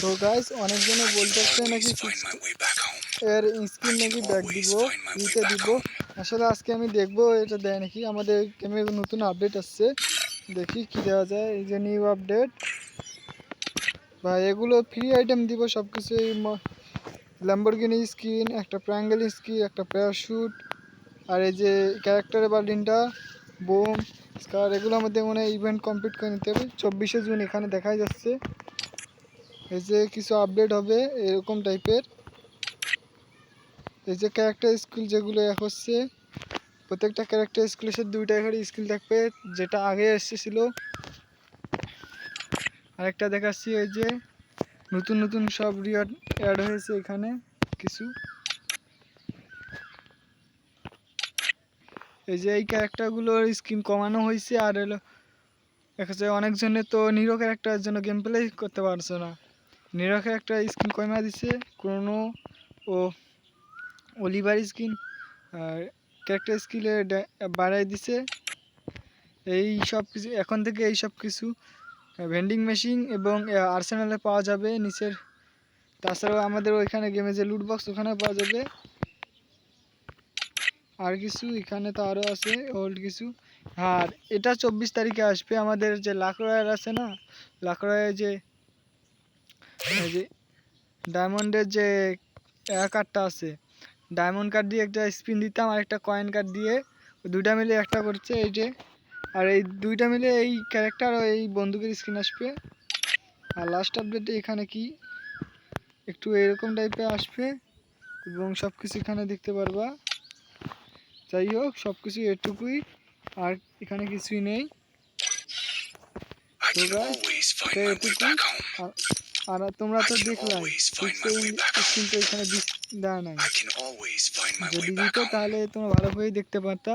তো গাইস অনেকজনে বলতেছে নাকি এর স্ক্রিন নাকি ব্যাক দিব দিতে দিব। আসলে আজকে আমি দেখবো এটা দেয় নাকি। আমাদের গেমে নতুন আপডেট আসছে, দেখি কি দেওয়া যায়। এই যে নিউ আপডেট ভাই, এগুলো ফ্রি আইটেম দিব সব কিছু। ল্যাম্বরগিনি স্কিন, একটা প্র্যাঙ্গেল স্কিন, একটা প্যারাশুট, আর এই যে ক্যারেক্টারের বার্লিনটা, বোম স্কার, এগুলো আমাদের মনে হয় ইভেন্ট কমপ্লিট করে নিতে হবে। 24শে জুন এখানে দেখাই যাচ্ছে। এই যে কিছু আপডেট হবে এরকম টাইপের। এই যে ক্যারেক্টার স্কিল যেগুলো হচ্ছে, প্রত্যেকটা ক্যারেক্টার স্কিলের সাথে 2টা করে স্কিল থাকবে, যেটা আগে এসেছিল। আরেকটা দেখাচ্ছি, এই যে নতুন নতুন সব রিওয়ার্ড অ্যাড হয়েছে এখানে কিছু। এই যে এই ক্যারেক্টারগুলোর স্কিন কমানো হয়েছে। আর এলো দেখা যায় অনেকজনে তো নিরো ক্যারেক্টারের জন্য গেম প্লে করতে পারছে না। নিরো ক্যারেক্টার স্কিন কমা দিছে, ক্রোনো ও অলিভার স্কিন আর ক্যারেক্টার স্কিলে বাড়াই দিছে। এই সব কিছু এখন থেকে এই সব কিছু ভেন্ডিং মেশিন এবং আর্সেনালে পাওয়া যাবে নিচের। তাছাড়াও আমাদের ওইখানে গেমে যে লুট বক্স ওখানে পাওয়া যাবে। আর কিছু এখানে তো আরও আছে ওল্ড কিছু। আর এটা 24 তারিখে আসবে। আমাদের যে লাখ রয়ার আছে না, লাখ রয়ার যে ডায়মন্ডের যে কার্ডটা আছে, ডায়মন্ড কার্ড দিয়ে একটা স্পিন দিতাম আর একটা কয়েন কার্ড দিয়ে, দুইটা মিলে একটা করছে এই যে। আর এই দুইটা মিলে এই ক্যারেক্টার ও এই বন্দুকের স্কিন আসবে। আর লাস্ট আপডেটে এখানে কি একটু এরকম টাইপের আসবে এবং সব কিছু এখানে দেখতে পারবা। যাই হোক, সব কিছু এটুকুই, আর এখানে কিছুই নেই। তো এটুকুই। আর তোমরা তো দেখলাই স্ক্রিন তো এখানে দেওয়া নাই। যদি দিত তাহলে তোমরা ভালোভাবেই দেখতে পারতা।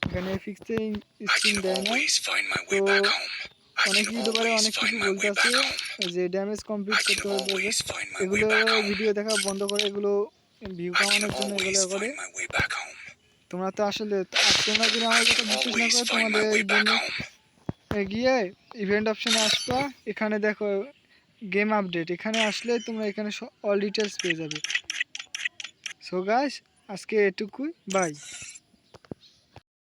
এখানে ফিক্সে স্ক্রিন দেয় না। তো অনেক ইউটিউবারে অনেক কিছু বলতে আছে যে ড্যামেজ কমপ্লিট করতে হবে। এগুলো ভিডিও দেখা বন্ধ করে, এগুলো ভিউ কামানোর জন্য এগুলো করে। তোমরা তো আসলে তোমরা যদি আমার কথা বিশ্বাস না করো, তোমাদের এই গেমে গিয়ে ইভেন্ট অপশানে আসবা। এখানে দেখো গেম আপডেট, এখানে আসলে তোমরা এখানে অল ডিটেলস পেয়ে যাবে। সো গাইস, আজকে এটুকুই, বাই।